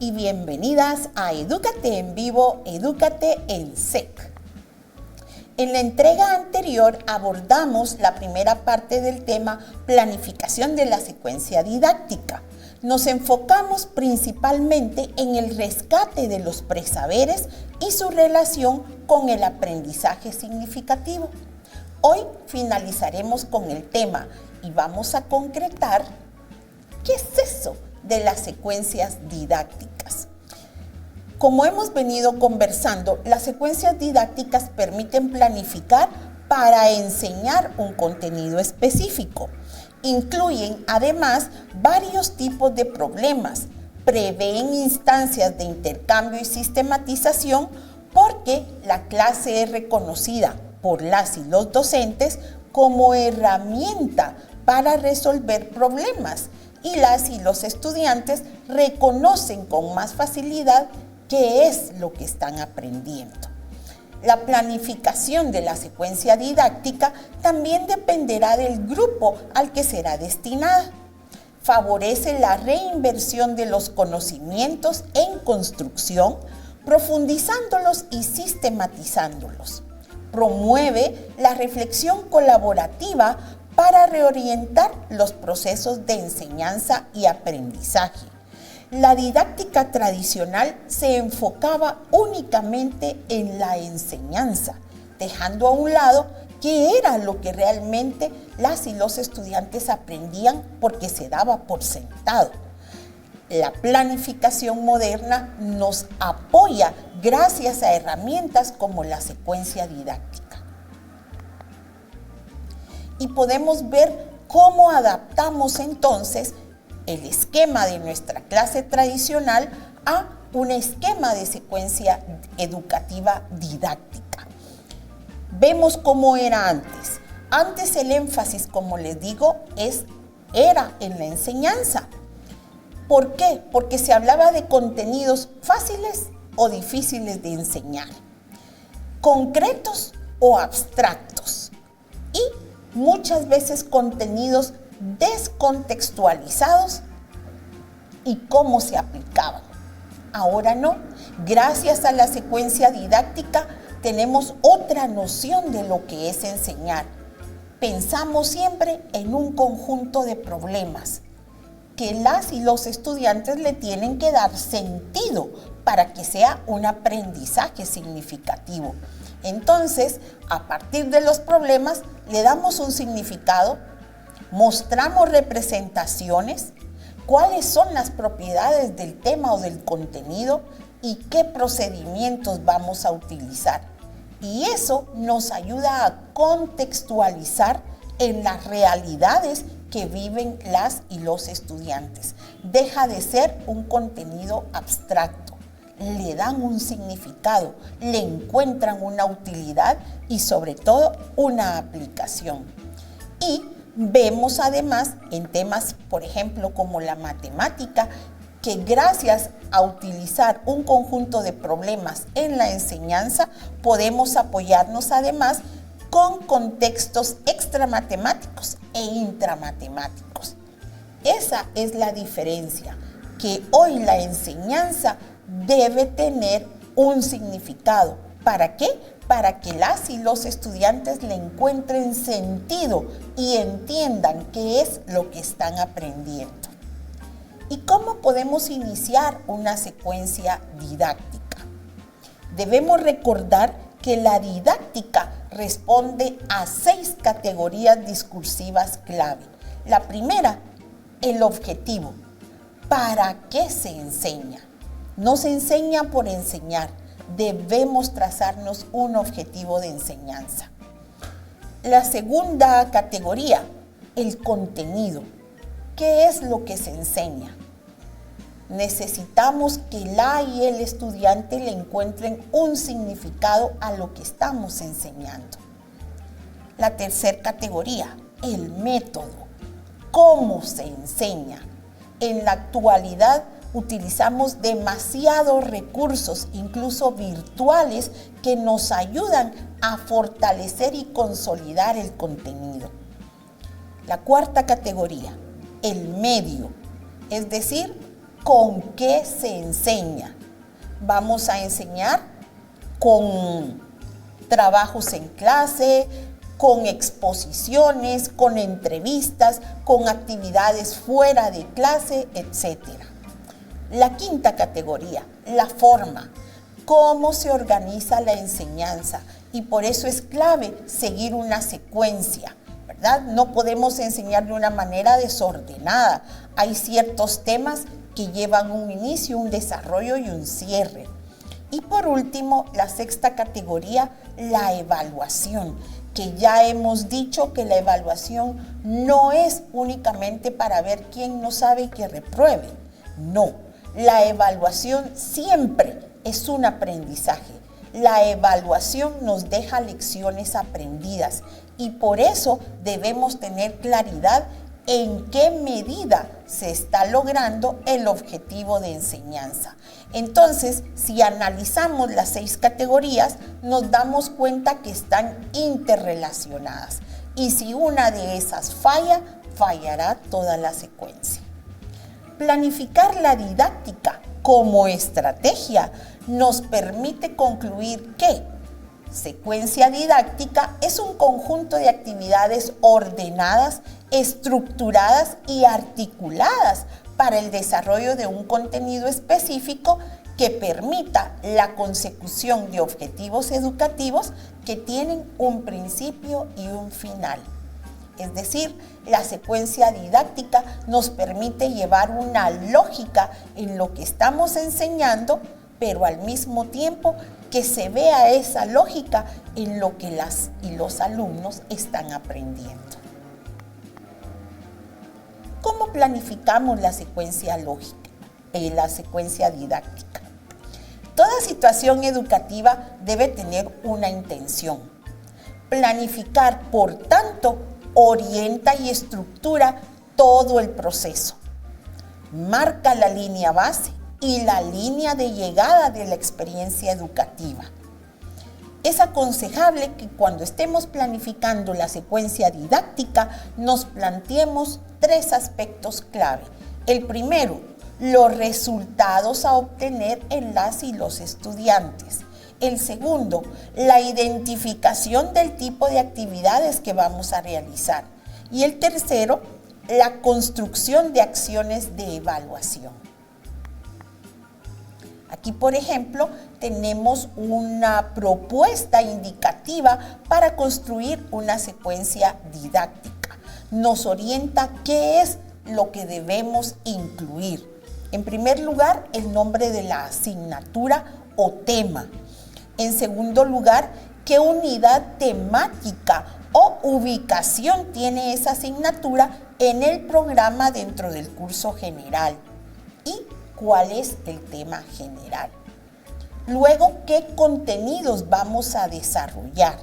y bienvenidas a Edúcate en Vivo, Edúcate en SEC. En la entrega anterior abordamos la primera parte del tema planificación de la secuencia didáctica. Nos enfocamos principalmente en el rescate de los presaberes y su relación con el aprendizaje significativo. Hoy finalizaremos con el tema y vamos a concretar ¿qué es eso de las secuencias didácticas? Como hemos venido conversando, las secuencias didácticas permiten planificar para enseñar un contenido específico. Incluyen además varios tipos de problemas, prevén instancias de intercambio y sistematización porque la clase es reconocida por las y los docentes como herramienta para resolver problemas y las y los estudiantes reconocen con más facilidad qué es lo que están aprendiendo. La planificación de la secuencia didáctica también dependerá del grupo al que será destinada. Favorece la reinversión de los conocimientos en construcción, profundizándolos y sistematizándolos. Promueve la reflexión colaborativa para reorientar los procesos de enseñanza y aprendizaje. La didáctica tradicional se enfocaba únicamente en la enseñanza, dejando a un lado qué era lo que realmente las y los estudiantes aprendían porque se daba por sentado. La planificación moderna nos apoya gracias a herramientas como la secuencia didáctica. Y podemos ver cómo adaptamos entonces el esquema de nuestra clase tradicional a un esquema de secuencia educativa didáctica. Vemos cómo era antes. Antes el énfasis, como les digo, era en la enseñanza. ¿Por qué? Porque se hablaba de contenidos fáciles o difíciles de enseñar, concretos o abstractos, y muchas veces contenidos descontextualizados y cómo se aplicaban. Ahora no, gracias a la secuencia didáctica tenemos otra noción de lo que es enseñar. Pensamos siempre en un conjunto de problemas que las y los estudiantes le tienen que dar sentido para que sea un aprendizaje significativo. Entonces, a partir de los problemas, le damos un significado, mostramos representaciones, cuáles son las propiedades del tema o del contenido y qué procedimientos vamos a utilizar. Y eso nos ayuda a contextualizar en las realidades que viven las y los estudiantes. Deja de ser un contenido abstracto. Le dan un significado, le encuentran una utilidad y sobre todo una aplicación. Y vemos además en temas, por ejemplo, como la matemática, que gracias a utilizar un conjunto de problemas en la enseñanza, podemos apoyarnos además con contextos extramatemáticos e intramatemáticos. Esa es la diferencia, que hoy la enseñanza debe tener un significado. ¿Para qué? Para que las y los estudiantes le encuentren sentido y entiendan qué es lo que están aprendiendo. ¿Y cómo podemos iniciar una secuencia didáctica? Debemos recordar que la didáctica responde a 6 categorías discursivas clave. La primera, el objetivo. ¿Para qué se enseña? No se enseña por enseñar. Debemos trazarnos un objetivo de enseñanza. La segunda categoría, el contenido. ¿Qué es lo que se enseña? Necesitamos que la y el estudiante le encuentren un significado a lo que estamos enseñando. La tercera categoría, el método. ¿Cómo se enseña? En la actualidad utilizamos demasiados recursos, incluso virtuales, que nos ayudan a fortalecer y consolidar el contenido. La cuarta categoría, el medio, es decir, ¿Con qué se enseña? Vamos a enseñar con trabajos en clase, con exposiciones, con entrevistas, con actividades fuera de clase, etc. La quinta categoría, la forma. ¿Cómo se organiza la enseñanza? Y por eso es clave seguir una secuencia, ¿verdad? No podemos enseñar de una manera desordenada. Hay ciertos temas que llevan un inicio, un desarrollo y un cierre. Y por último, la sexta categoría, la evaluación, que ya hemos dicho que la evaluación no es únicamente para ver quién no sabe y que repruebe. No, la evaluación siempre es un aprendizaje. La evaluación nos deja lecciones aprendidas y por eso debemos tener claridad en qué medida se está logrando el objetivo de enseñanza. Entonces, si analizamos las 6 categorías, nos damos cuenta que están interrelacionadas. Y si una de esas falla, fallará toda la secuencia. Planificar la didáctica como estrategia nos permite concluir que secuencia didáctica es un conjunto de actividades ordenadas, estructuradas y articuladas para el desarrollo de un contenido específico que permita la consecución de objetivos educativos que tienen un principio y un final. Es decir, la secuencia didáctica nos permite llevar una lógica en lo que estamos enseñando, pero al mismo tiempo que se vea esa lógica en lo que las y los alumnos están aprendiendo. ¿Cómo planificamos la secuencia lógica, la secuencia didáctica? Toda situación educativa debe tener una intención. Planificar, por tanto, orienta y estructura todo el proceso. Marca la línea base y la línea de llegada de la experiencia educativa. Es aconsejable que cuando estemos planificando la secuencia didáctica nos planteemos 3 aspectos clave. El primero, los resultados a obtener en las y los estudiantes. El segundo, la identificación del tipo de actividades que vamos a realizar. Y el tercero, la construcción de acciones de evaluación. Aquí, por ejemplo, tenemos una propuesta indicativa para construir una secuencia didáctica. Nos orienta qué es lo que debemos incluir. En primer lugar, el nombre de la asignatura o tema. En segundo lugar, qué unidad temática o ubicación tiene esa asignatura en el programa dentro del curso general. Y cuál es el tema general. Luego, ¿qué contenidos vamos a desarrollar?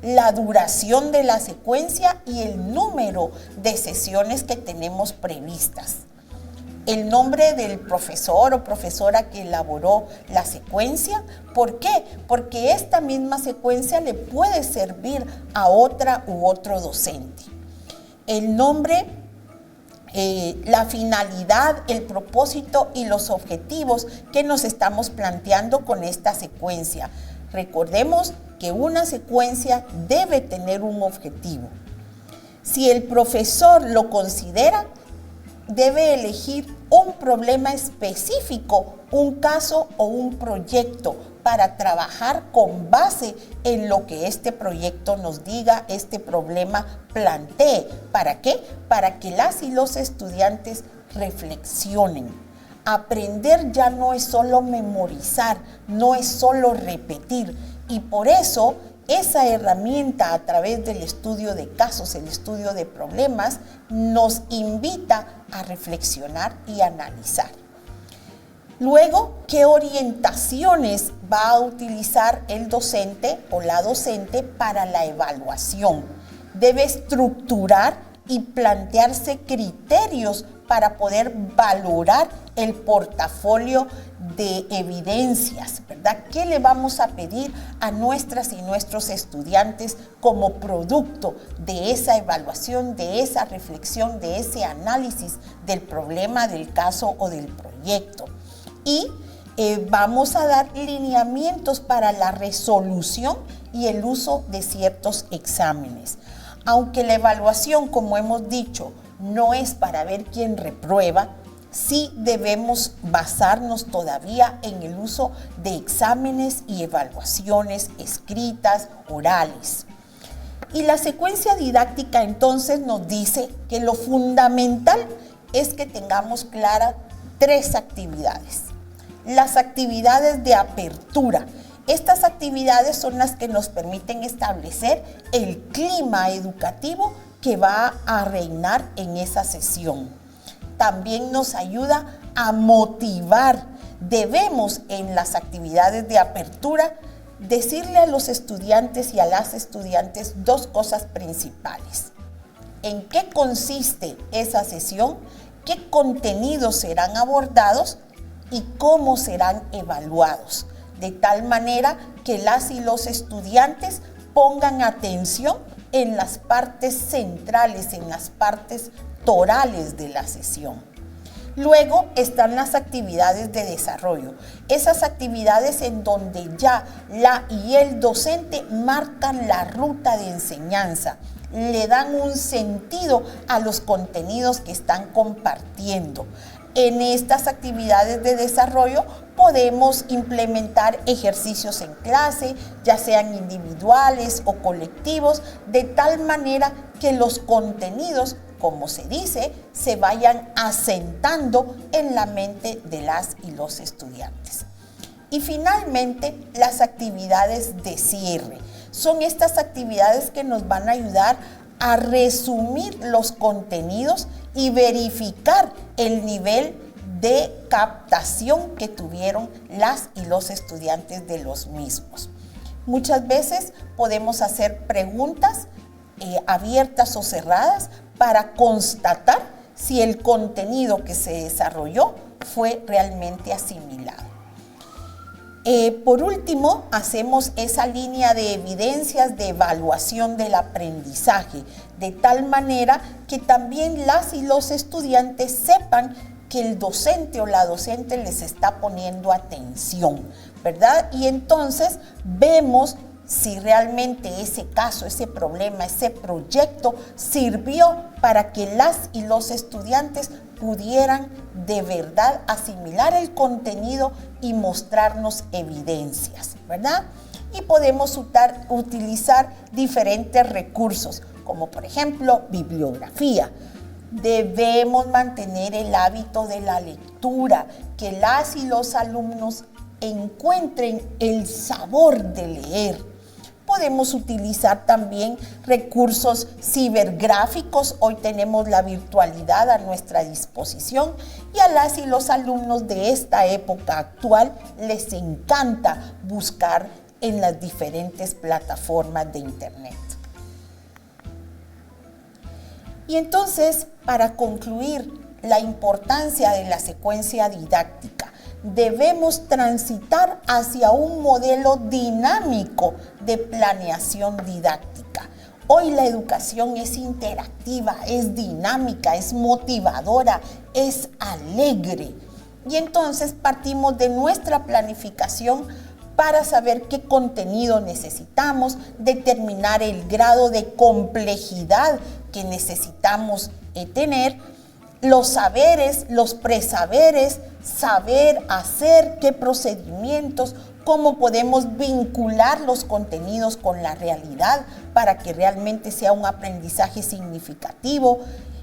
La duración de la secuencia y el número de sesiones que tenemos previstas. El nombre del profesor o profesora que elaboró la secuencia. ¿Por qué? Porque esta misma secuencia le puede servir a otra u otro docente. El nombre, la finalidad, el propósito y los objetivos que nos estamos planteando con esta secuencia. Recordemos que una secuencia debe tener un objetivo. Si el profesor lo considera, debe elegir un problema específico, un caso o un proyecto para trabajar con base en lo que este proyecto nos diga, este problema plantee. ¿Para qué? Para que las y los estudiantes reflexionen. Aprender ya no es solo memorizar, no es solo repetir. Y por eso esa herramienta a través del estudio de casos, el estudio de problemas, nos invita a reflexionar y analizar. Luego, ¿qué orientaciones va a utilizar el docente o la docente para la evaluación? Debe estructurar y plantearse criterios para poder valorar el portafolio de evidencias, ¿verdad? ¿Qué le vamos a pedir a nuestras y nuestros estudiantes como producto de esa evaluación, de esa reflexión, de ese análisis del problema, del caso o del proyecto? proyecto. Y vamos a dar lineamientos para la resolución y el uso de ciertos exámenes. Aunque la evaluación, como hemos dicho, no es para ver quién reprueba, sí debemos basarnos todavía en el uso de exámenes y evaluaciones escritas, orales. Y la secuencia didáctica entonces nos dice que lo fundamental es que tengamos claras 3 actividades. Las actividades de apertura. Estas actividades son las que nos permiten establecer el clima educativo que va a reinar en esa sesión. También nos ayuda a motivar. Debemos en las actividades de apertura decirle a los estudiantes y a las estudiantes 2 cosas principales. ¿En qué consiste esa sesión? ¿Qué contenidos serán abordados? Y cómo serán evaluados, de tal manera que las y los estudiantes pongan atención en las partes centrales, en las partes torales de la sesión. Luego están las actividades de desarrollo, esas actividades en donde ya la y el docente marcan la ruta de enseñanza, le dan un sentido a los contenidos que están compartiendo. En estas actividades de desarrollo podemos implementar ejercicios en clase, ya sean individuales o colectivos, de tal manera que los contenidos, como se dice, se vayan asentando en la mente de las y los estudiantes. Y finalmente, las actividades de cierre. Son estas actividades que nos van a ayudar a resumir los contenidos y verificar el nivel de captación que tuvieron las y los estudiantes de los mismos. Muchas veces podemos hacer preguntas abiertas o cerradas para constatar si el contenido que se desarrolló fue realmente asimilado. Por último, hacemos esa línea de evidencias de evaluación del aprendizaje, de tal manera que también las y los estudiantes sepan que el docente o la docente les está poniendo atención, ¿verdad? Y entonces vemos si realmente ese caso, ese problema, ese proyecto sirvió para que las y los estudiantes pudieran de verdad asimilar el contenido y mostrarnos evidencias, ¿verdad? Y podemos utilizar diferentes recursos, como por ejemplo bibliografía. Debemos mantener el hábito de la lectura, que las y los alumnos encuentren el sabor de leer. Podemos utilizar también recursos cibergráficos. Hoy tenemos la virtualidad a nuestra disposición y a las y los alumnos de esta época actual les encanta buscar en las diferentes plataformas de Internet. Y entonces, para concluir la importancia de la secuencia didáctica, debemos transitar hacia un modelo dinámico de planeación didáctica. Hoy la educación es interactiva, es dinámica, es motivadora, es alegre. Y entonces partimos de nuestra planificación para saber qué contenido necesitamos, determinar el grado de complejidad que necesitamos tener, los saberes, los presaberes, saber hacer, qué procedimientos, cómo podemos vincular los contenidos con la realidad para que realmente sea un aprendizaje significativo.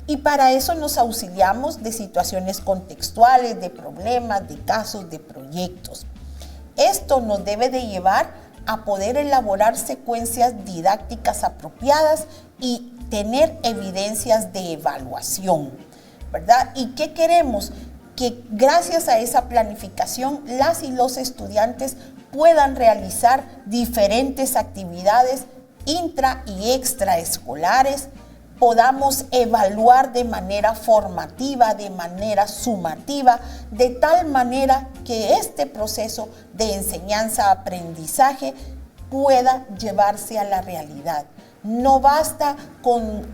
Y para eso nos auxiliamos de situaciones contextuales, de problemas, de casos, de proyectos. Esto nos debe de llevar a poder elaborar secuencias didácticas apropiadas y tener evidencias de evaluación, ¿verdad? ¿Y qué queremos? Que gracias a esa planificación las y los estudiantes puedan realizar diferentes actividades intra y extraescolares, podamos evaluar de manera formativa, de manera sumativa, de tal manera que este proceso de enseñanza-aprendizaje pueda llevarse a la realidad. No basta con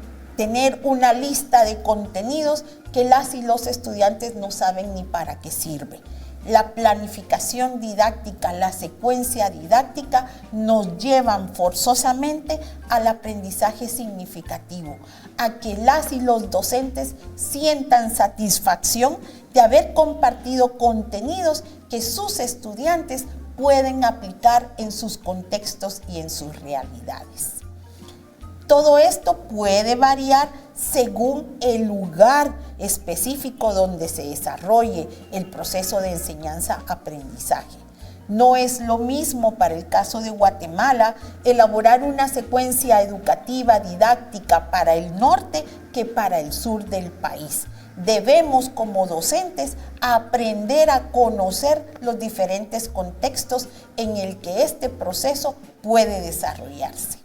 tener una lista de contenidos que las y los estudiantes no saben ni para qué sirve. La planificación didáctica, la secuencia didáctica nos llevan forzosamente al aprendizaje significativo, a que las y los docentes sientan satisfacción de haber compartido contenidos que sus estudiantes pueden aplicar en sus contextos y en sus realidades. Todo esto puede variar según el lugar específico donde se desarrolle el proceso de enseñanza-aprendizaje. No es lo mismo para el caso de Guatemala elaborar una secuencia educativa didáctica para el norte que para el sur del país. Debemos, como docentes, aprender a conocer los diferentes contextos en el que este proceso puede desarrollarse.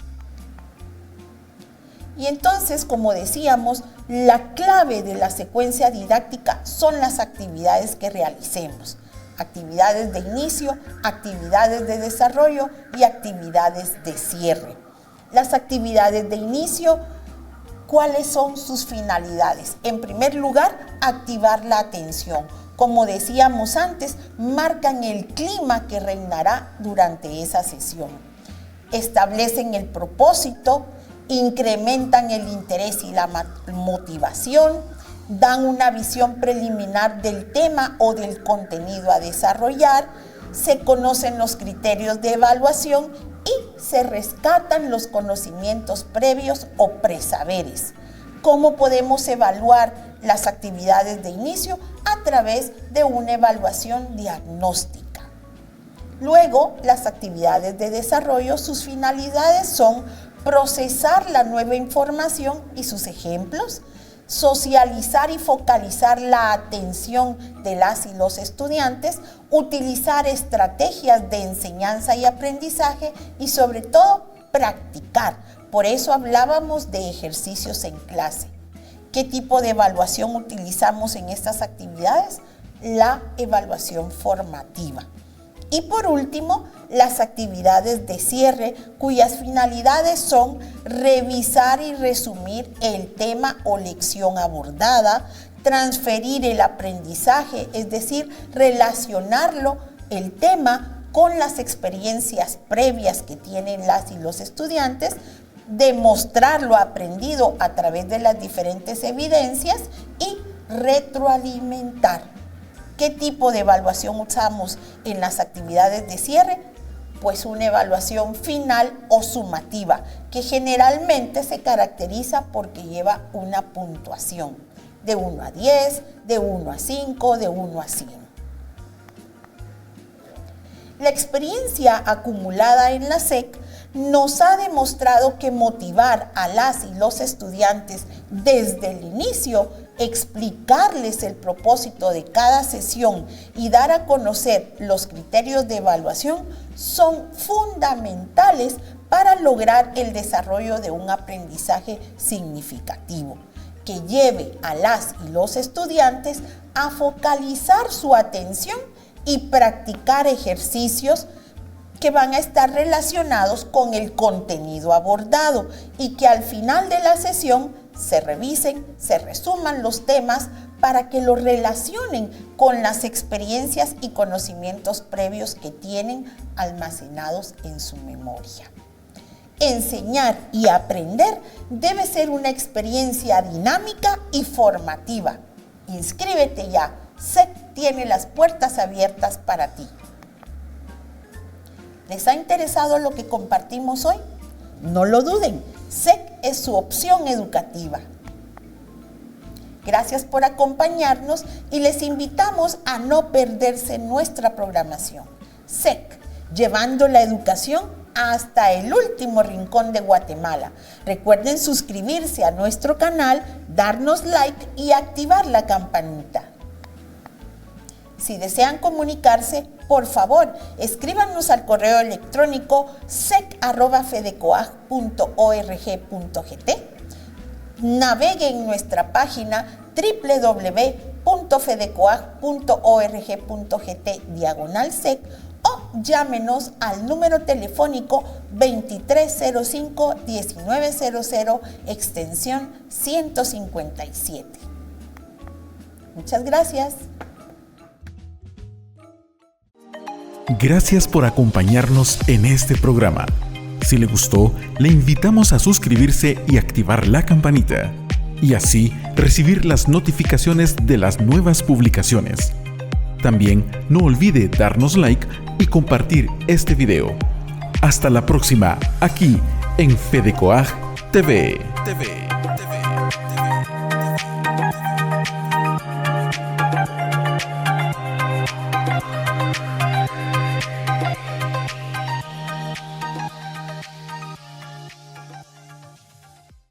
Y entonces, como decíamos, la clave de la secuencia didáctica son las actividades que realicemos. Actividades de inicio, actividades de desarrollo y actividades de cierre. Las actividades de inicio, ¿cuáles son sus finalidades? En primer lugar, activar la atención. Como decíamos antes, marcan el clima que reinará durante esa sesión. Establecen el propósito, incrementan el interés y la motivación, dan una visión preliminar del tema o del contenido a desarrollar, se conocen los criterios de evaluación y se rescatan los conocimientos previos o presaberes. ¿Cómo podemos evaluar las actividades de inicio? A través de una evaluación diagnóstica. Luego, las actividades de desarrollo, sus finalidades son procesar la nueva información y sus ejemplos, socializar y focalizar la atención de las y los estudiantes, utilizar estrategias de enseñanza y aprendizaje y sobre todo practicar. Por eso hablábamos de ejercicios en clase. ¿Qué tipo de evaluación utilizamos en estas actividades? La evaluación formativa. Y por último, las actividades de cierre, cuyas finalidades son revisar y resumir el tema o lección abordada, transferir el aprendizaje, es decir, relacionarlo, el tema, con las experiencias previas que tienen las y los estudiantes, demostrar lo aprendido a través de las diferentes evidencias y retroalimentar. ¿Qué tipo de evaluación usamos en las actividades de cierre? Pues una evaluación final o sumativa, que generalmente se caracteriza porque lleva una puntuación de 1 a 10, de 1 a 5, de 1 a 100. La experiencia acumulada en la SEC nos ha demostrado que motivar a las y los estudiantes desde el inicio, explicarles el propósito de cada sesión y dar a conocer los criterios de evaluación son fundamentales para lograr el desarrollo de un aprendizaje significativo que lleve a las y los estudiantes a focalizar su atención y practicar ejercicios que van a estar relacionados con el contenido abordado y que al final de la sesión se revisen, se resuman los temas para que los relacionen con las experiencias y conocimientos previos que tienen almacenados en su memoria. Enseñar y aprender debe ser una experiencia dinámica y formativa. Inscríbete ya, SEC tiene las puertas abiertas para ti. ¿Les ha interesado lo que compartimos hoy? No lo duden, SEC es su opción educativa. Gracias por acompañarnos y les invitamos a no perderse nuestra programación. SEC, llevando la educación hasta el último rincón de Guatemala. Recuerden suscribirse a nuestro canal, darnos like y activar la campanita. Si desean comunicarse, por favor, escríbanos al correo electrónico sec@fedecoag.org.gt. Naveguen en nuestra página www.fedecoag.org.gt/sec o llámenos al número telefónico 2305-1900, extensión 157. Muchas gracias. Gracias por acompañarnos en este programa. Si le gustó, le invitamos a suscribirse y activar la campanita, y así recibir las notificaciones de las nuevas publicaciones. También no olvide darnos like y compartir este video. Hasta la próxima, aquí en FEDECOAG TV.